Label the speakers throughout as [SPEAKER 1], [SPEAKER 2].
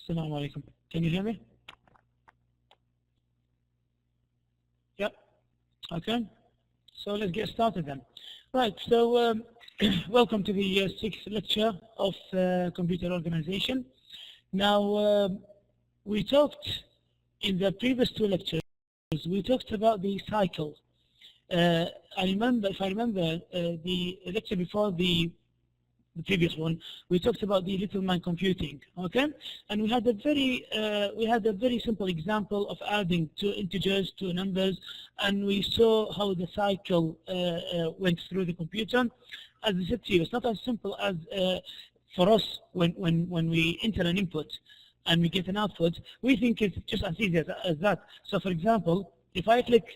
[SPEAKER 1] Assalamu alaikum. Can you hear me? Yep. Okay. So let's get started then. Right. So welcome to the sixth lecture of computer organization. Now we talked in the previous two lectures. We talked about the cycle. If I remember, the lecture before the previous one, we talked about the little man computing, okay? And we had a very simple example of adding two integers to numbers, and we saw how the cycle went through the computer. As I said to you, it's not as simple as for us when we enter an input and we get an output. We think it's just as easy as that. So, for example, if I click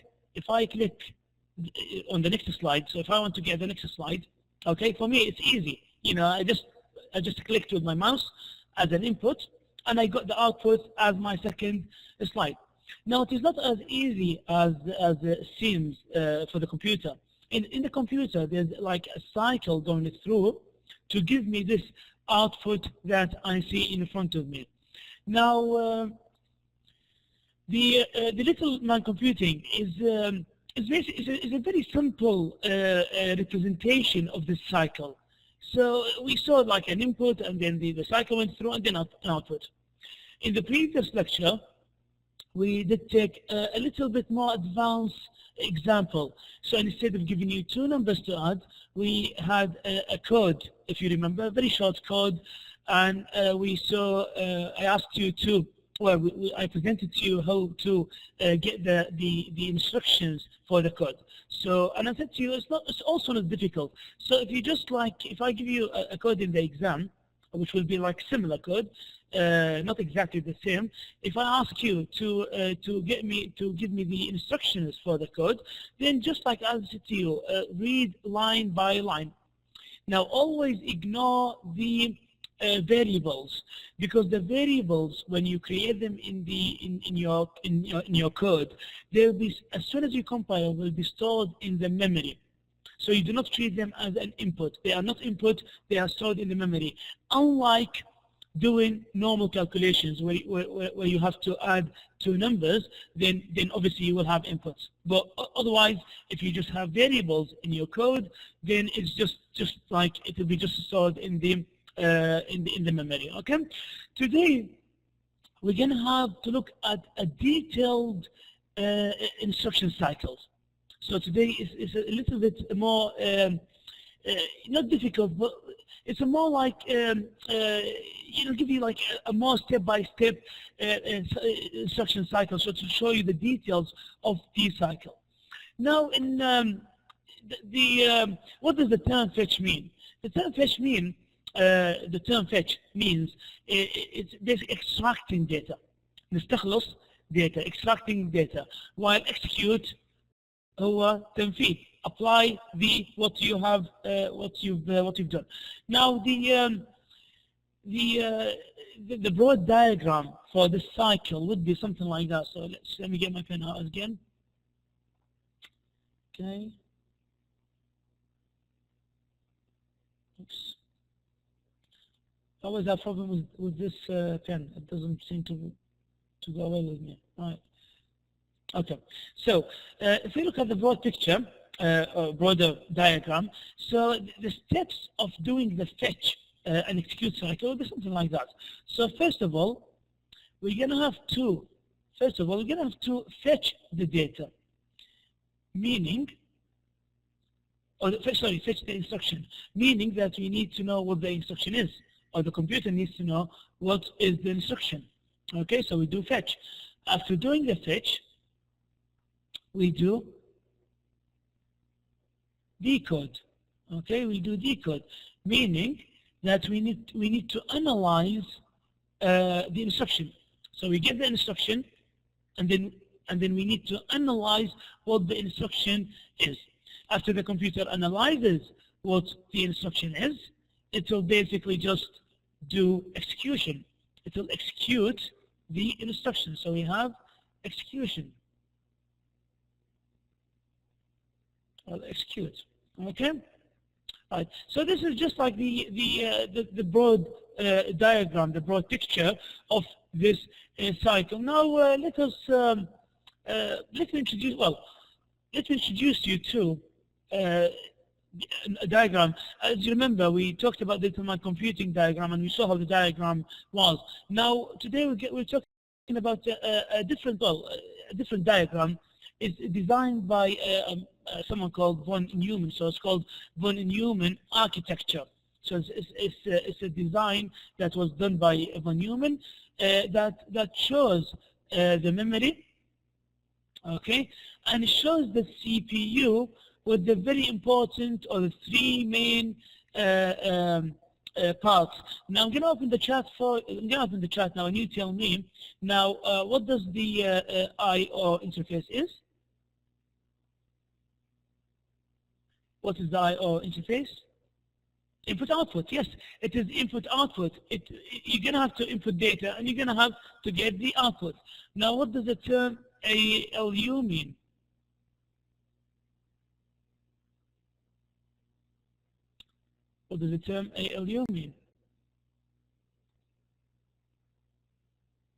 [SPEAKER 1] on the next slide, so if I want to get the next slide, okay, for me it's easy. You know, I just clicked with my mouse as an input, and I got the output as my second slide. Now, it is not as easy as it seems for the computer. In the computer, there's like a cycle going through to give me this output that I see in front of me. Now, the little man computing is a very simple representation of this cycle. So we saw like an input, and then the cycle went through, and then an output. In the previous lecture, we did take a little bit more advanced example. So instead of giving you two numbers to add, we had a code, if you remember, a very short code, and we saw, I asked you to, well, I presented to you how to get the instructions for the code. So, and I said to you, it's also not difficult. So if you just like, if I give you a code in the exam, which will be like similar code, not exactly the same. If I ask you to give me the instructions for the code, then just like I said to you, read line by line. Now always ignore the variables, because the variables, when you create them in your code, they'll be, as soon as you compile, will be stored in the memory. So you do not treat them as an input. They are not input, they are stored in the memory. Unlike doing normal calculations where you have to add two numbers, then obviously you will have inputs. But otherwise, if you just have variables in your code, then it's just like it will be just stored in the memory. Okay. Today we're going to have to look at a detailed instruction cycles. So today is a little bit more not difficult, but it's a more like it'll give you like a more step-by-step instruction cycle, so to show you the details of the cycle. Now, in what does the term fetch mean? The term fetch means it's basically extracting data. نستخلص data, extracting data, while execute هو تنفيذ, apply what you've done. Now the broad diagram for this cycle would be something like that. So let me get my pen out again. Okay. Oops. I always have problem with this pen. It doesn't seem to go away with me. All right. Okay. So if we look at the broad picture, or broader diagram, so the steps of doing the fetch and execute cycle will be something like that. So first of all, we're going to have to fetch the data, meaning, fetch the instruction, meaning that we need to know what the instruction is, or the computer needs to know what is the instruction. Okay, so we do fetch. After doing the fetch, we do decode. Okay, we do decode, meaning that we need to analyze the instruction. So we get the instruction, and then we need to analyze what the instruction is. After the computer analyzes what the instruction is, it will basically just do execution. It will execute the instruction. So we have execution. Well, execute. Okay. Right. So this is just like the broad diagram, the broad picture of this cycle. Now let me introduce you to a diagram. As you remember, we talked about this in my computing diagram, and we saw how the diagram was. Now today we're talking about a different diagram. It's designed by someone called von Neumann. So it's called von Neumann architecture. So it's a design that was done by von Neumann that shows the memory, okay, and it shows the CPU with the very important, or the three main parts. Now I'm going to open the chat now, and you tell me now what does the I/O interface is? What is the I/O interface? Input output. Yes, it is input output. You're going to have to input data, and you're going to have to get the output. Now, what does the term ALU mean? What does the term ALU mean?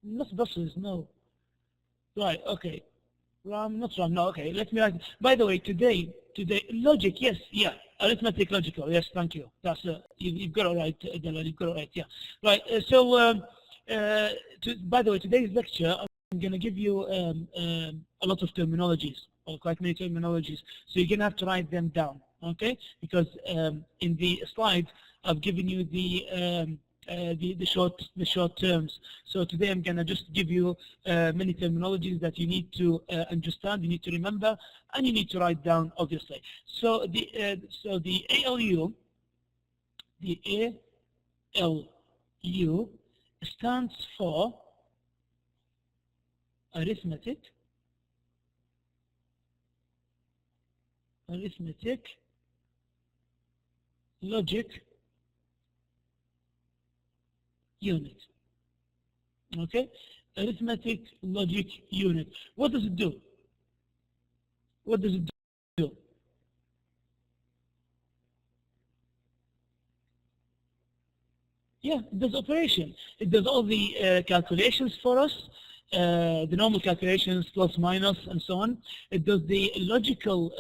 [SPEAKER 1] Not buses, no. Right, okay. RAM, not RAM, no, okay. Let me write. By the way, today, logic, yes, yeah. Arithmetic, logical, yes, thank you. That's you've got it right, Della, you've got it right, yeah. Right, by the way, today's lecture, I'm going to give you a lot of terminologies, or quite many terminologies. So you're going to have to write them down, okay? Because in the slides, I've given you the short terms. So today I'm going to just give you many terminologies that you need to understand, you need to remember, and you need to write down, obviously. So the ALU, the ALU stands for arithmetic, logic unit. Okay, arithmetic logic unit. What does it do? What does it do? Yeah, it does operation. It does all the calculations for us, the normal calculations, plus, minus, and so on. It does the logical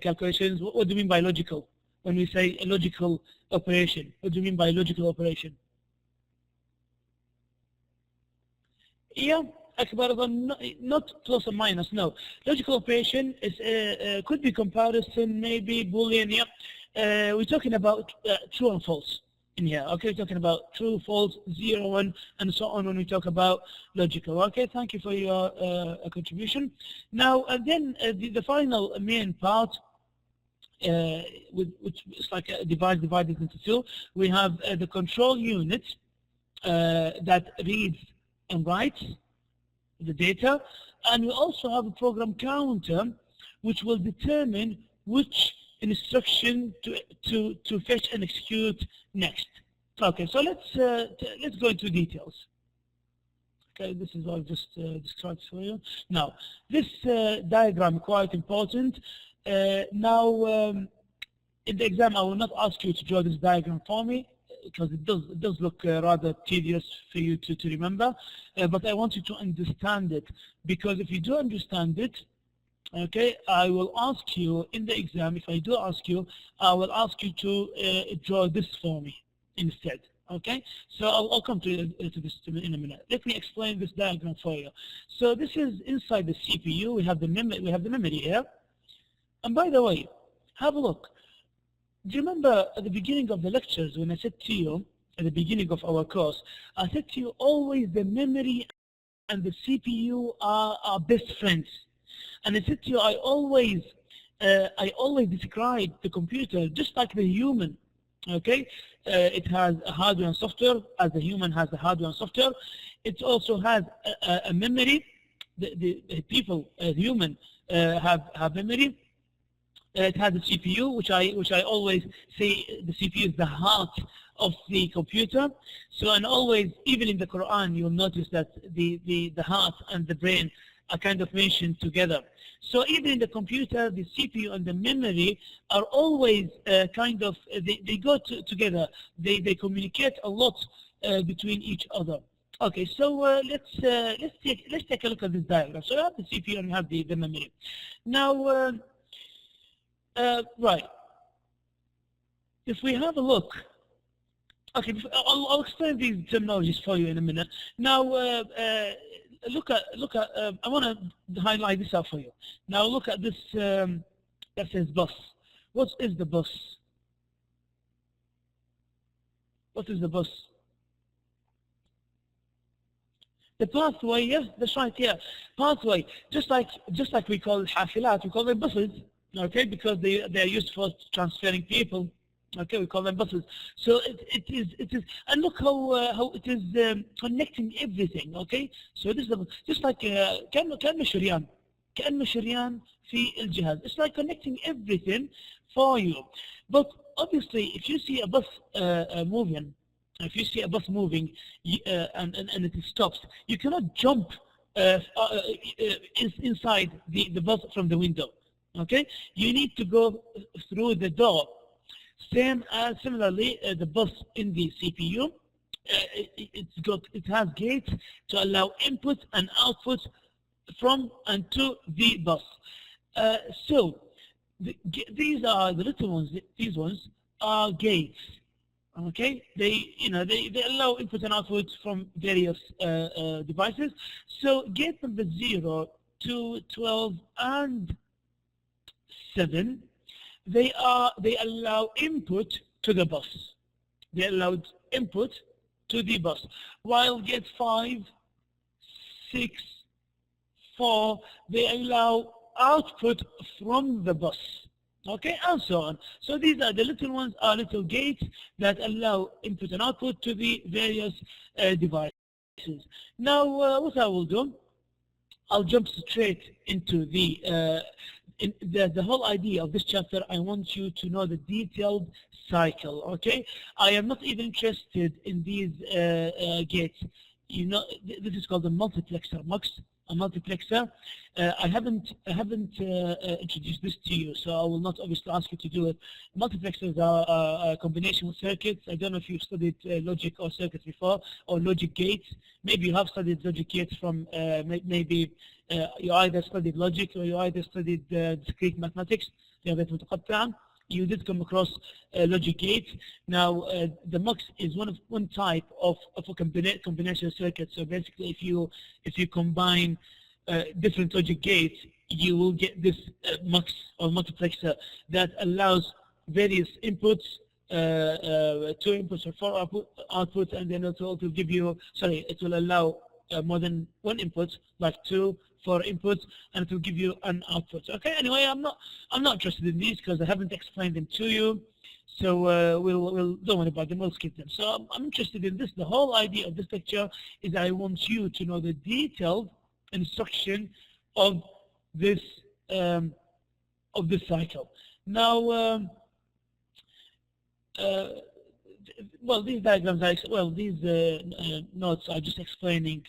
[SPEAKER 1] calculations. What do you mean by logical? When we say a logical operation, what do you mean by logical operation? Yeah, not plus or minus, no. Logical operation is could be comparison, maybe Boolean, yeah. We're talking about true and false in here, okay? We're talking about true, false, 0, 1, and so on when we talk about logical, okay? Thank you for your contribution. Now, and then the final main part, which is like a device divided into two, we have the control unit that reads and writes the data, and we also have a program counter which will determine which instruction to fetch and execute next. Okay, so let's go into details. Okay, this is what I've just described for you. Now, this diagram is quite important. Now, in the exam, I will not ask you to draw this diagram for me, because it does look rather tedious for you to remember, but I want you to understand it, because if you do understand it, okay, I will ask you in the exam, if I do ask you, I will ask you to draw this for me instead, okay? So I'll come to this in a minute. Let me explain this diagram for you. So this is inside the CPU, we have the memory here, and by the way, have a look. Do you remember at the beginning of the lectures when I said to you, at the beginning of our course, I said to you always the memory and the CPU are best friends. And I said to you, I always describe the computer just like the human, okay? It has a hardware and software, as the human has a hardware and software. It also has a memory. The people, the human, have memory. It has a CPU, which I always say the CPU is the heart of the computer. So, and always, even in the Quran, you'll notice that the heart and the brain are kind of mentioned together. So even in the computer, the CPU and the memory are always kind of, they go together. They communicate a lot between each other. Okay, so let's take a look at this diagram. So you have the CPU and you have the memory. Now, right. If we have a look, okay, I'll explain these terminologies for you in a minute. Now, look at. I want to highlight this out for you. Now, look at this that says bus. What is the bus? What is the bus? The pathway, yeah, that's right, yeah. Pathway, just like we call hafilat, we call them buses, okay, because they are used for transferring people. Okay, we call them buses. So it is, and look how it is connecting everything. Okay, so this is just like كأنه شريان في الجهاز. It's like connecting everything for you. But obviously, if you see a bus moving, and it stops, you cannot jump inside the bus from the window. Okay, you need to go through the door. Similarly, the bus in the CPU, it has gates to allow input and output from and to the bus. So these are the little ones. These ones are gates. Okay, they allow input and output from various devices. So gate number 0 to 12 and 7. They allow input to the bus. They allowed input to the bus. While gate 5, 6, 4, they allow output from the bus. Okay, and so on. So these are the little ones, are little gates that allow input and output to the various devices. Now, what I will do, I'll jump straight into the whole idea of this chapter. I want you to know the detailed cycle, okay? I am not even interested in these gates. You know, this is called a multiplexer, a multiplexer. I haven't introduced this to you, so I will not obviously ask you to do it. Multiplexers are a combination of circuits. I don't know if you've studied logic or circuits before, or logic gates. Maybe you have studied logic gates from maybe you either studied logic or you either studied discrete mathematics. You did come across logic gates. Now, the MUX is one type of a combination circuit. So basically, if you combine different logic gates, you will get this MUX or multiplexer that allows various inputs, 2 inputs or 4 outputs, and then it will give you. It will allow more than 1 input, like 2, 4 inputs, and it will give you an output. Okay. Anyway, I'm not interested in these because I haven't explained them to you. So we'll don't worry about them. We'll skip them. So I'm interested in this. The whole idea of this lecture is I want you to know the detailed instruction of this cycle. Now, well, these diagrams these notes are just explaining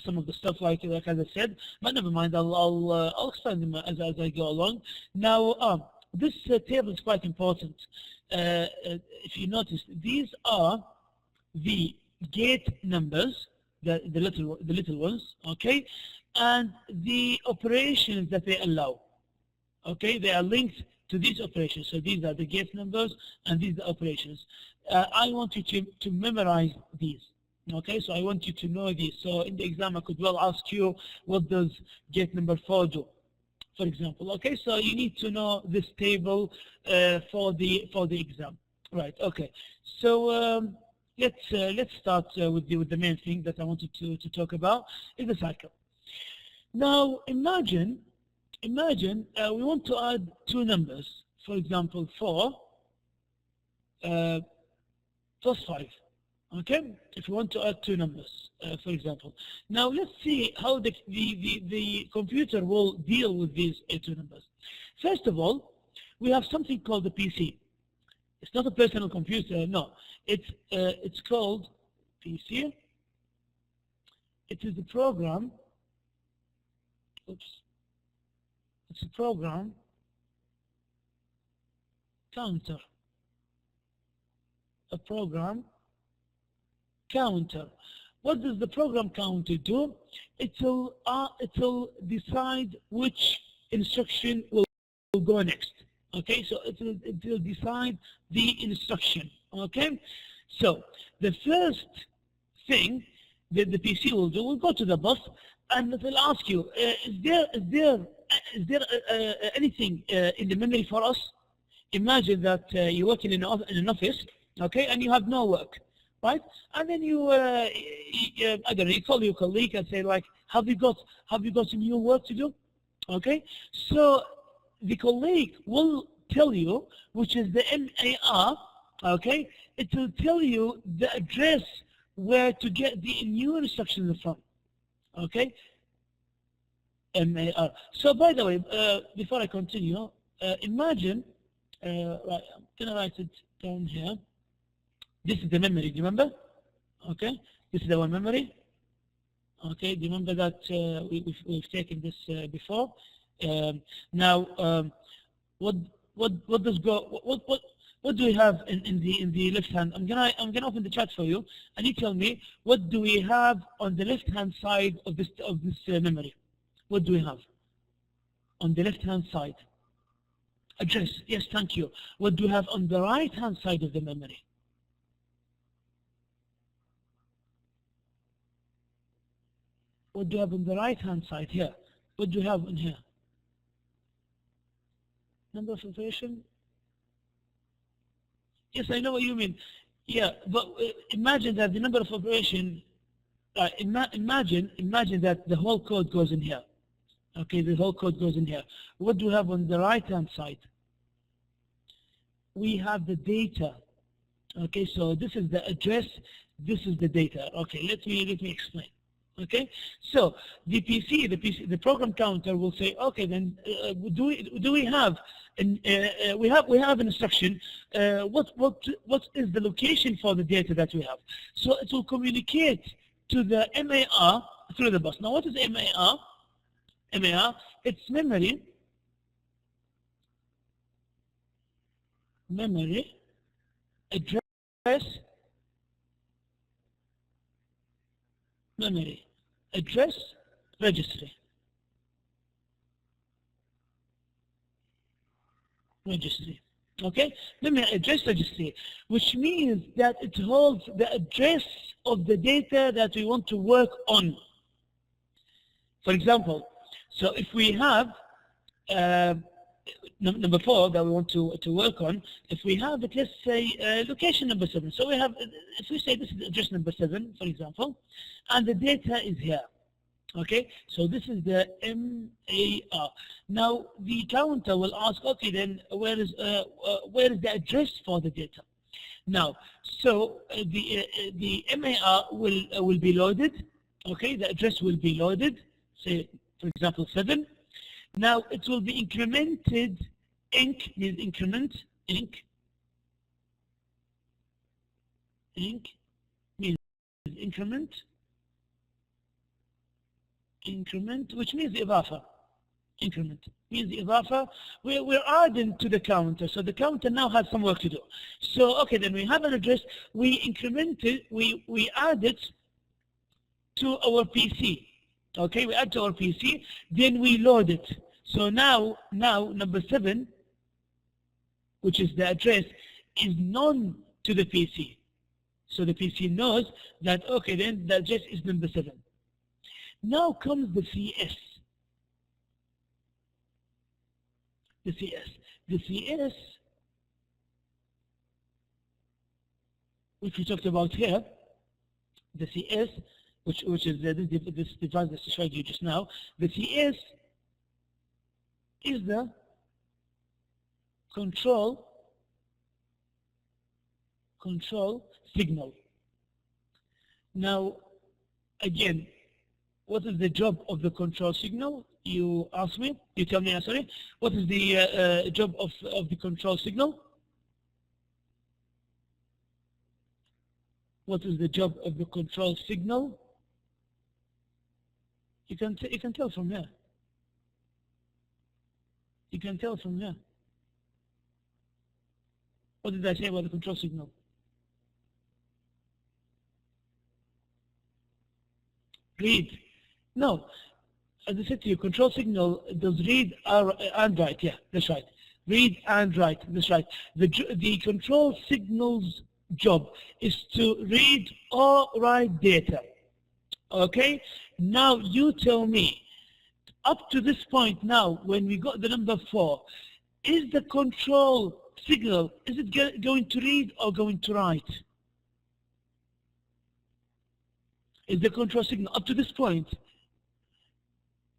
[SPEAKER 1] some of the stuff like as I said, but never mind. I'll explain them as I go along. Now, this table is quite important. If you notice, these are the gate numbers, the little ones, okay, and the operations that they allow. Okay, they are linked to these operations. So these are the gate numbers and these are the operations. I want you to memorize these. Okay, so I want you to know these. So in the exam, I could well ask you, what does gate number 4 do, for example? Okay, so you need to know this table for the exam, right? Okay, so let's start with the main thing that I wanted to talk about is the cycle. Now imagine we want to add 2 numbers, for example 4 plus 5. Okay, if you want to add 2 numbers, for example. Now let's see how the computer will deal with these 2 numbers. First of all, we have something called the PC. It's not a personal computer, no. It's called PC. It is a program oops, it's a program counter. A program counter. What does the program counter do? It'll decide which instruction will go next. Okay, so it will decide the instruction. Okay, so the first thing that the PC will do will go to the bus and it will ask you, is there anything in the memory for us? Imagine that you're working in an office, okay, and you have no work, right? And then you, I don't know, you call your colleague and say like, have you got some new work to do? Okay, so the colleague will tell you, which is the MAR, okay, it will tell you the address where to get the new instructions from, okay, MAR. So by the way, before I continue, imagine, right, I'm gonna write it down here. This is the memory, do you remember? Okay, this is our memory. Okay, do you remember that we've taken this before? Now, what does go? What do we have in the left hand? I'm gonna open the chat for you, and you tell me what do we have on the left hand side of this memory? What do we have on the left hand side? Address. Yes, thank you. What do we have on the right hand side of the memory? What do you have on the right hand side here? What do you have in here? Number of operation? Yes, I know what you mean. Yeah, but imagine that the number of operation, imagine that the whole code goes in here. Okay, the whole code goes in here. What do we have on the right hand side? We have the data. Okay, so this is the address, this is the data. Okay, let me explain. Okay, so the program counter will say, okay, then do we have we have an instruction. What is the location for the data that we have? So it will communicate to the MAR through the bus. Now, what is MAR? MAR, it's memory address. Memory address registry. Okay, memory address registry, which means that it holds the address of the data that we want to work on. For example, so if we have number 4 that we want to work on, if we have it, let's say location number 7. So we have, if we say this is address number 7, for example, and the data is here. Okay, so this is the MAR. Now the counter will ask, okay, then where is the address for the data? Now, so the MAR will be loaded. Okay, the address will be loaded. Say, for example, 7. Now it will be incremented. Inc means increment. Inc means increment. Increment, which means إضافة. Increment means إضافة. We're adding to the counter, so the counter now has some work to do. So okay, then we have an address. We increment it. We add it to our PC. Okay, we add to our PC. Then we load it. So now number 7, which is the address, is known to the PC. So the PC knows that, okay, then the address is number 7. Now comes the CS. The CS, which we talked about here, the CS, which is this device that I showed you just now, the CS is the control signal. Now, again, what is the job of the control signal? You ask me, you tell me, sorry. What is the job of the control signal? What is the job of the control signal? You can tell from here. You can tell from here. What did I say about the control signal? Read. No. As I said to you, control signal does read and write. Yeah, that's right. Read and write. That's right. The control signal's job is to read or write data. Okay? Now you tell me, up to this point now, when we got the number 4, is the control signal, is it going to read or going to write? Is the control signal, up to this point,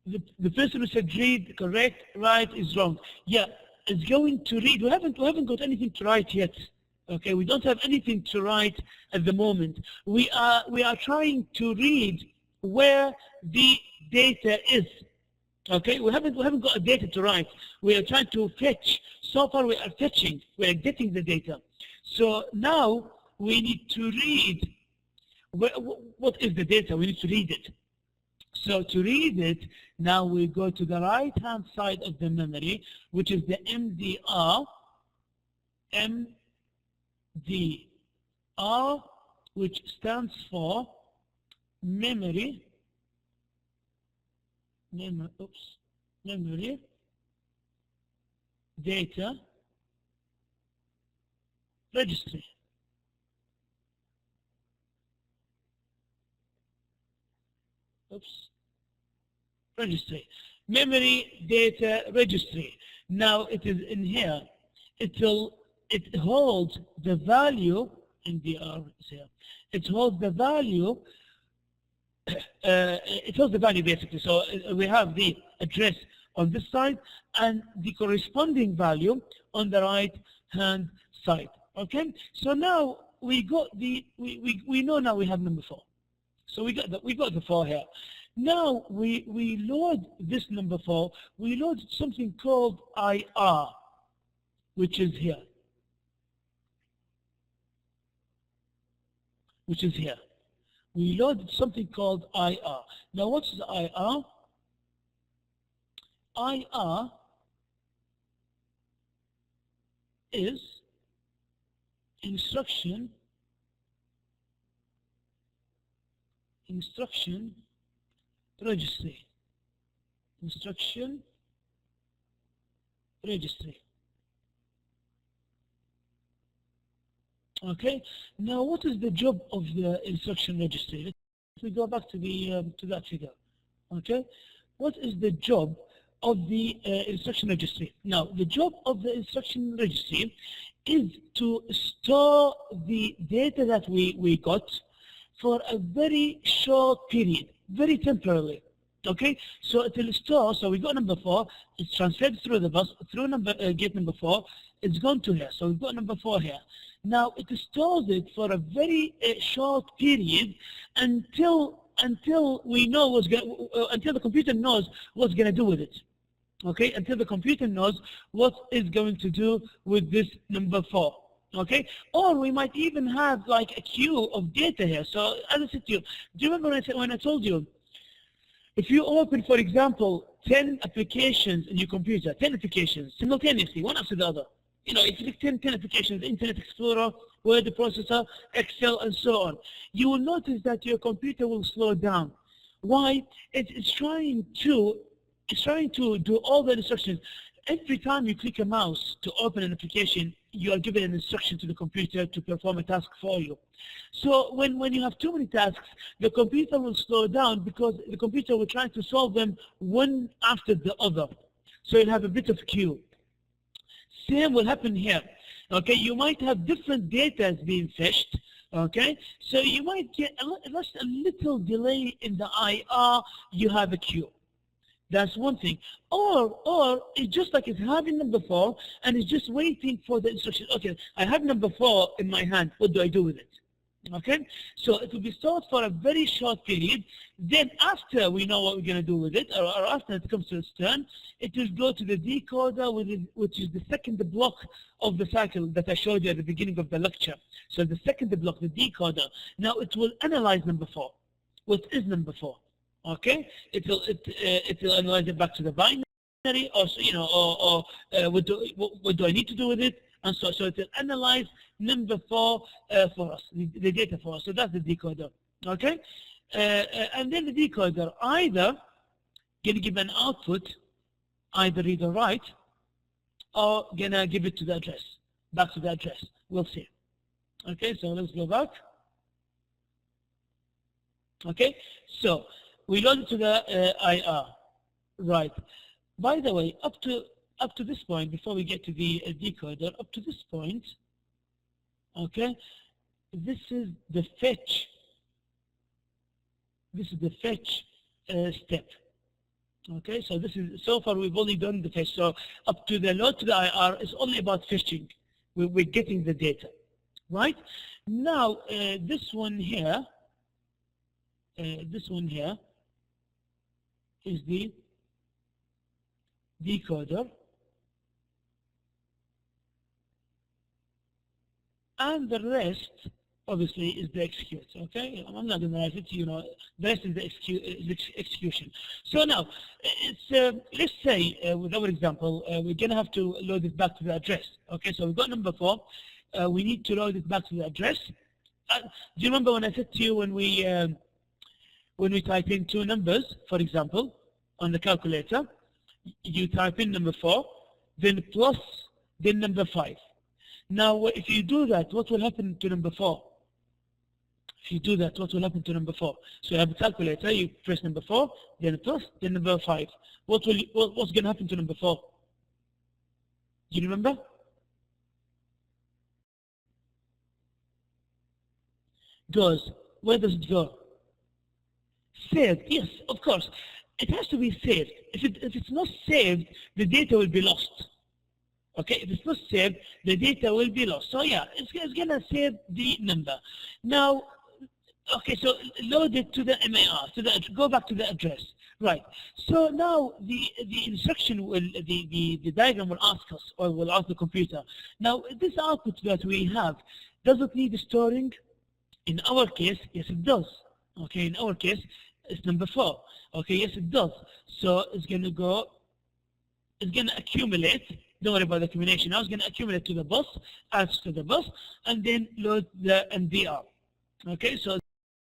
[SPEAKER 1] the person who said read, correct, write is wrong. Yeah, it's going to read. We haven't got anything to write yet. Okay, we don't have anything to write at the moment. We are trying to read where the data is. Okay, we haven't got a data to write. We are trying to fetch. So far we are fetching. We are getting the data. So now we need to read. What is the data? We need to read it. So to read it, now we go to the right-hand side of the memory, which is the MDR, which stands for memory data registry. Registry. Memory data registry. Now it is in here. It holds the value, MDR is here. It holds the value. It holds the value basically. So we have the address on this side and the corresponding value on the right hand side. Okay. So now we got we know now we have number 4. So we got the 4 here. Now we load this number 4. We load something called IR, which is here. We load something called IR. Now what is IR? IR is instruction registry. Instruction registry. Okay. Now, what is the job of the instruction registry? Let me go back to that figure. Okay. What is the job of the instruction registry? Now, the job of the instruction registry is to store the data that we got for a very short period, very temporarily. Okay, so it will store. So we got number 4. It's transferred through the bus, through gate number 4. It's gone to here. So we've got number 4 here. Now it stores it for a very short period until we know until the computer knows what's going to do with it. Okay, until the computer knows what is going to do with this number 4. Okay, or we might even have like a queue of data here. So as I said to you, do you remember when I told you, if you open, for example, 10 applications in your computer, 10 applications simultaneously, one after the other. You know, if you click 10 applications, Internet Explorer, Word processor, Excel, and so on, you will notice that your computer will slow down. Why? It's trying to do all the instructions. Every time you click a mouse to open an application, you are given an instruction to the computer to perform a task for you. So when you have too many tasks, the computer will slow down because the computer will try to solve them one after the other. So you'll have a bit of queue. Same will happen here. Okay, you might have different data being fetched. Okay, so you might get just a little delay in the IR. You have a queue. That's one thing. Or it's just like it's having number 4 and it's just waiting for the instruction. Okay, I have number 4 in my hand. What do I do with it? Okay, so it will be stored for a very short period. Then after we know what we're going to do with it, or after it comes to its turn, it will go to the decoder, which is the second block of the cycle that I showed you at the beginning of the lecture. So the second block, the decoder. Now it will analyze number 4. What is number 4? Okay, it will analyze it back to the binary. or what do I need to do with it, and so it will analyze number 4 for us, the data for us. So that's the decoder, okay? And then the decoder either gonna give an output, either read or write, or gonna give it to the address, back to the address. We'll see. Okay, so let's go back. Okay, so we load it to the IR, right? By the way, up to this point, before we get to the decoder, up to this point, okay, this is the fetch. This is the fetch step. Okay, so this is, so far we've only done the fetch. So up to the load to the IR is only about fetching. We're getting the data, right? Now this one here is the decoder, and the rest obviously is the execute. Okay, I'm not going to write it. The rest is the execution. So now it's let's say with our example, we're going to have to load it back to the address. Okay, so we've got number 4. We need to load it back to the address. Do you remember when I said to you when we type in 2 numbers, for example, on the calculator, you type in number 4, then plus, then number 5. Now, if you do that, what will happen to number 4? If you do that, what will happen to number 4? So you have a calculator, you press number 4, then plus, then number 5. What's going to happen to number 4? Do you remember? Goes. Where does it go? Saved. Yes, of course. It has to be saved. If it's not saved, the data will be lost. Okay, if it's not saved, the data will be lost. So yeah, it's going to save the number. Now, okay, so load it to the MAR, go back to the address. Right. So now the instruction will, the diagram will ask us, or will ask the computer. Now, this output that we have, does it need storing? In our case, yes, it does. Okay, in our case, it's number 4. Okay, yes, it does. So it's going to go, it's going to accumulate. Don't worry about the accumulation. Now it's going to accumulate to the bus, add to the bus, and then load the NVR. Okay, so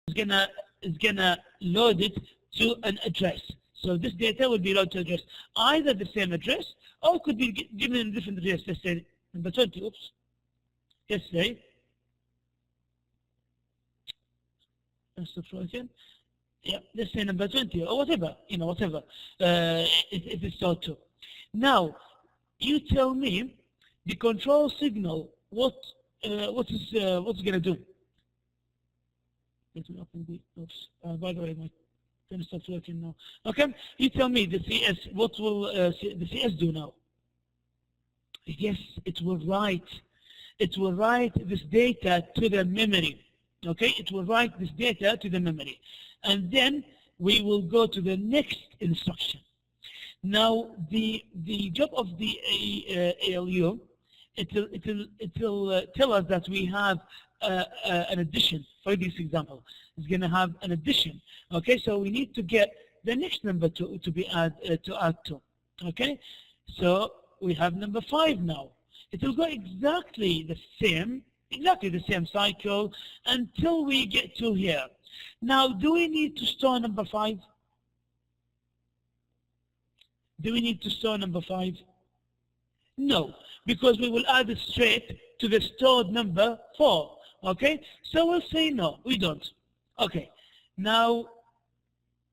[SPEAKER 1] it's gonna load it to an address. So this data will be loaded to address, either the same address, or it could be given in a different address. Let's say number 20. Oops. Let's say. Let's try again. Yeah, let's say number 20 or whatever. Whatever it is stored to. Now, you tell me the control signal. What's gonna do? Let me open the oops. By the way, my pen stops working now. Okay, you tell me the CS. What will the CS do now? Yes, it will write. It will write this data to the memory. Okay, it will write this data to the memory, and then we will go to the next instruction. Now, the job of the ALU, it will tell us that we have an addition. For this example, it's going to have an addition. Okay, so we need to get the next number to add to. Okay, so we have number 5 now. It will go exactly the same cycle until we get to here. Now, do we need to store number 5? Do we need to store number 5? No, because we will add it straight to the stored number 4. Okay, so we'll say no, we don't. Okay, now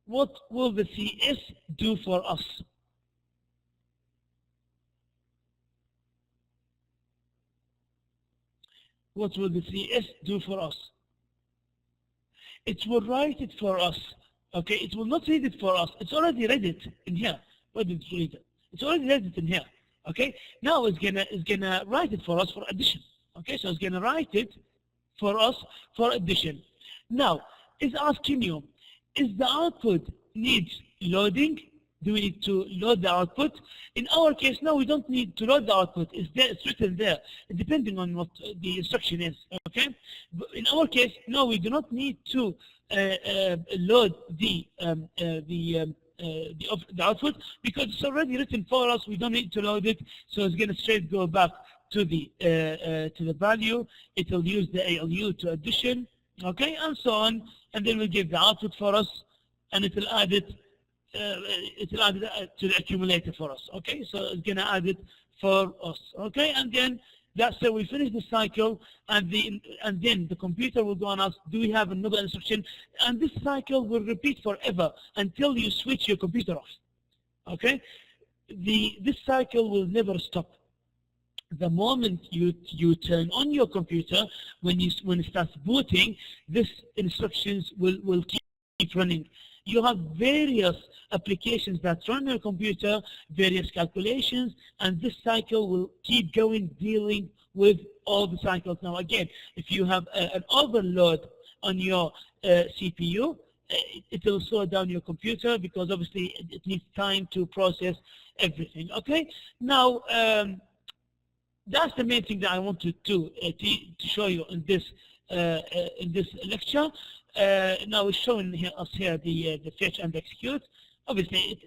[SPEAKER 1] what will the CS do for us? What will the CS do for us? It will write it for us. Okay, it will not read it for us. It's already read it in here. Where did it read it? It's already read it in here. Okay, now it's gonna write it for us for addition. Okay, so it's gonna write it for us for addition. Now, it's asking you, is the output needs loading? Do we need to load the output? In our case, no, we don't need to load the output. It's there, it's written there, depending on what the instruction is. Okay, but in our case, no, we do not need to load the the output, because it's already written for us. We don't need to load it, so it's going to straight go back to the value. It will use the ALU to addition, okay, and so on, and then we'll give the output for us, and it will add it. It will add it to the accumulator for us, okay. So it's going to add it for us, okay, and then that's how we finish the cycle, and then the computer will go and ask, do we have another instruction? And this cycle will repeat forever until you switch your computer off. Okay, this cycle will never stop. The moment you turn on your computer, when it starts booting, this instructions will keep running. You have various applications that run on your computer, various calculations, and this cycle will keep going, dealing with all the cycles. Now again, if you have an overload on your CPU, it will slow down your computer, because obviously it needs time to process everything. Okay, now that's the main thing that I wanted to show you in this lecture. Now it's showing us here the fetch and execute. Obviously,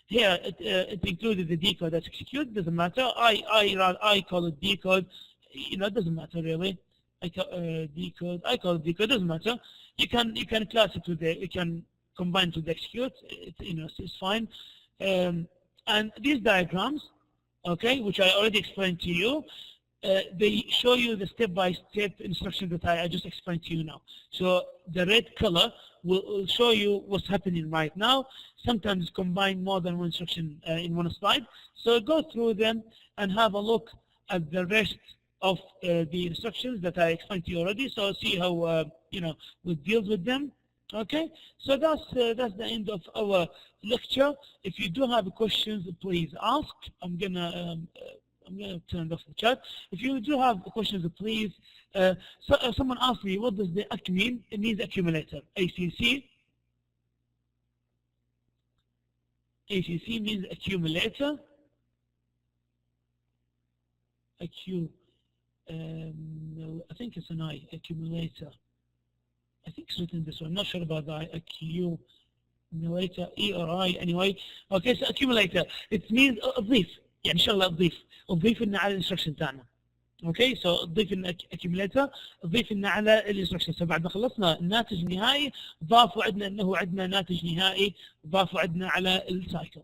[SPEAKER 1] it included the decode that's execute. Doesn't matter. I call it decode. You know, it doesn't matter really. Decode. I call it decode. Doesn't matter. You can class it with you can combine it with the execute. It's fine. And these diagrams, okay, which I already explained to you. They show you the step-by-step instruction that I just explained to you now. So the red color will show you what's happening right now. Sometimes combine more than one instruction in one slide. So go through them and have a look at the rest of the instructions that I explained to you already. So see how we deal with them. Okay. So that's the end of our lecture. If you do have questions, please ask. I'm gonna turn off the chat. If you do have questions, please. Someone asked me, what does the ACC mean? It means accumulator. ACC. ACC means accumulator. I think it's an I, accumulator. I think it's written this way. I'm not sure about the accumulator, E or I, anyway. Okay, so accumulator. It means أضيف. يعني إن شاء الله أضيف لنا على الانستركشن تاعنا. اوكي سو اضيف لنا اكيوميليتر، اضيف لنا على الانستركشن. بعد ما خلصنا الناتج النهائي ضافوا عندنا انه عندنا ناتج نهائي، ضافوا عندنا على السايكل.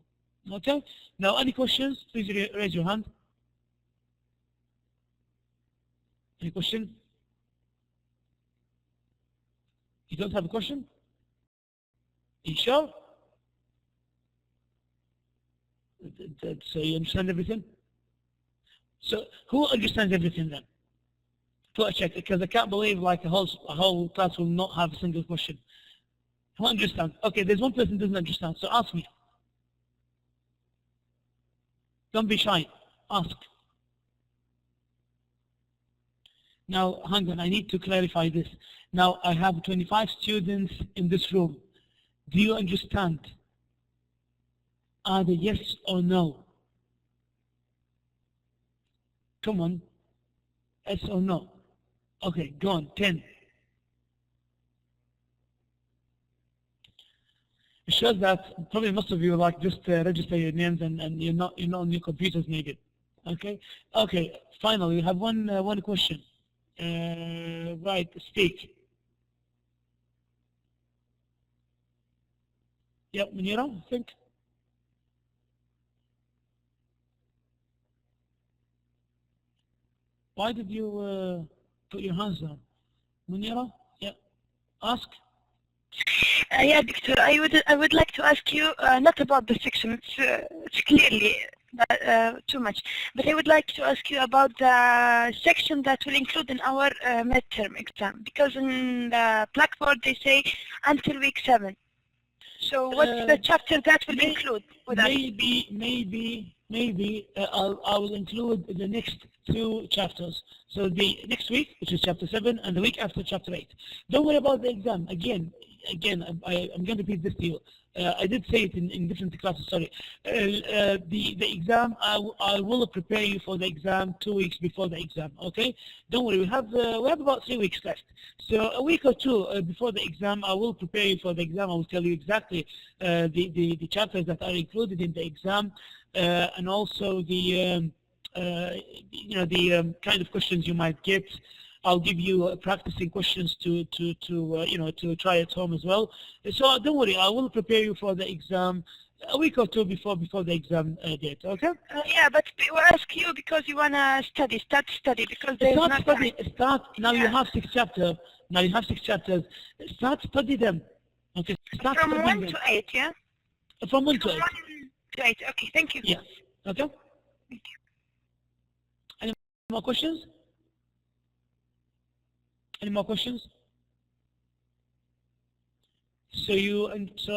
[SPEAKER 1] اوكي now any questions please raise your hand. Any question? You don't have a question? You sure? So you understand everything? So who understands everything then? Put a check, because I can't believe like a whole class will not have a single question. Who understands? Okay, there's one person who doesn't understand, so ask me. Don't be shy. Ask. Now, hang on, I need to clarify this. Now, I have 25 students in this room. Do you understand? Either yes or no? Come on. Yes or no? Okay, go on. 10. It shows that probably most of you like just register your names and you're not on your computers needed. Okay. Okay. Finally, we have one question. Right. Speak. Yep, Munira, I think. Why did you put your hands down? Munira? Yeah. Ask.
[SPEAKER 2] Yeah, Doctor, I would like to ask you not about the section. It's clearly too much, but I would like to ask you about the section that will include in our midterm exam, because in the Blackboard they say until week 7. So what's the chapter that will include?
[SPEAKER 1] Maybe I will include the next 2 chapters. So the next week, which is chapter 7, and the week after chapter 8. Don't worry about the exam. Again, again, I'm going to repeat this to you. I did say it in different classes, sorry. The exam, I will prepare you for the exam 2 weeks before the exam, okay? Don't worry, we have about 3 weeks left. So a week or two before the exam, I will prepare you for the exam. I will tell you exactly the chapters that are included in the exam, and also the kind of questions you might get. I'll give you practicing questions to try at home as well. So don't worry, I will prepare you for the exam a week or two before the exam date. Okay?
[SPEAKER 2] Yeah, but we ask you because you wanna start study because there's not time.
[SPEAKER 1] Now. You have 6 chapters. Now you have 6 chapters. Start study them. Okay. Start
[SPEAKER 2] From
[SPEAKER 1] studying
[SPEAKER 2] 1
[SPEAKER 1] them.
[SPEAKER 2] to 8, yeah.
[SPEAKER 1] From 1 to 8.
[SPEAKER 2] 1 to 8. Okay, thank you.
[SPEAKER 1] Yeah. Okay.
[SPEAKER 2] Thank you.
[SPEAKER 1] Any more questions? Any more questions? So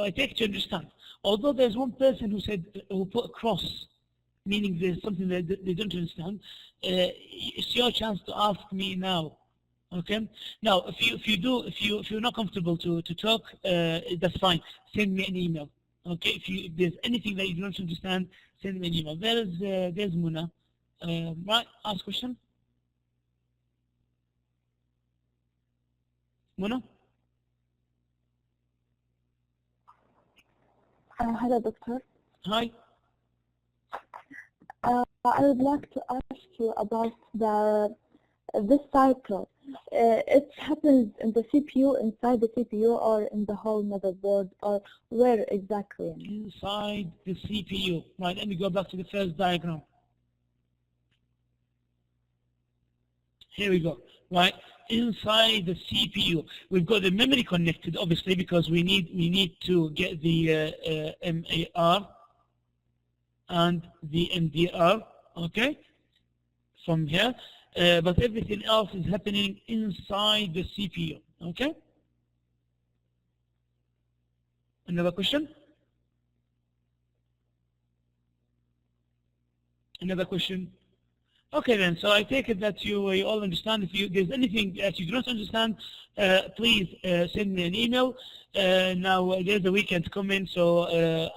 [SPEAKER 1] I take to understand. Although there's one person who put a cross, meaning there's something that they don't understand, it's your chance to ask me now. Okay. Now, if you're not comfortable to talk, that's fine. Send me an email. Okay. If there's anything that you don't understand, send me an email. There's Muna. Right. Ask question. Muna?
[SPEAKER 3] Hello, Doctor.
[SPEAKER 1] Hi.
[SPEAKER 3] I would like to ask you about this cycle. It happens in the CPU, inside the CPU, or in the whole motherboard, or where exactly?
[SPEAKER 1] Inside the CPU. Right, let me go back to the first diagram. Here we go. Right, inside the CPU, we've got the memory connected, obviously, because we need to get the MAR and the MDR, okay, from here. But everything else is happening inside the CPU, okay? Another question? Another question? Okay then, so I take it that you all understand. If there's anything that you do not understand, please send me an email. Now there's a weekend coming, so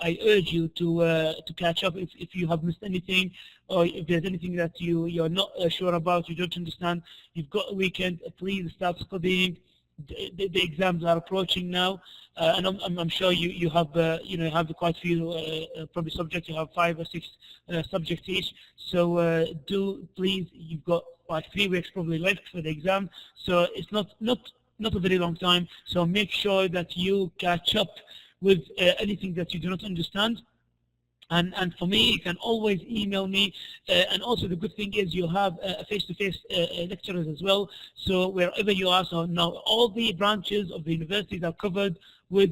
[SPEAKER 1] I urge you to catch up if you have missed anything, or if there's anything that you're not sure about, you don't understand. You've got a weekend. Please start studying. The exams are approaching now, and I'm sure you have you have quite a few probably subjects. You have 5 or 6 subjects each. So do please, you've got like 3 weeks probably left for the exam. So it's not a very long time. So make sure that you catch up with anything that you do not understand. And for me, you can always email me. And also the good thing is you have face-to-face lecturers as well. So wherever you are, so now all the branches of the universities are covered with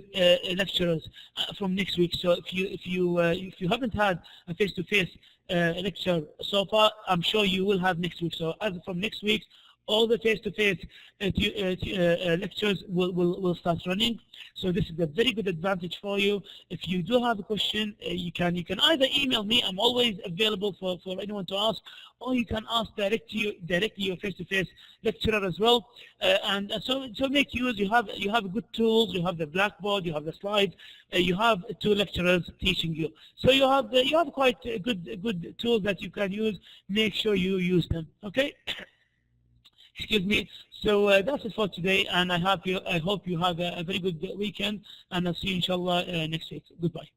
[SPEAKER 1] lecturers from next week. So if you haven't had a face-to-face lecture so far, I'm sure you will have next week. So as from next week, all the face-to-face lectures will start running. So this is a very good advantage for you. If you do have a question, you can either email me. I'm always available for anyone to ask, or you can ask directly your face-to-face lecturer as well. And so make use. You have good tools. You have the blackboard. You have the slides. You have 2 lecturers teaching you. So you have quite good tools that you can use. Make sure you use them. Okay. Excuse me. So that's it for today, and I hope you have a very good weekend, and I'll see you inshallah next week. Goodbye.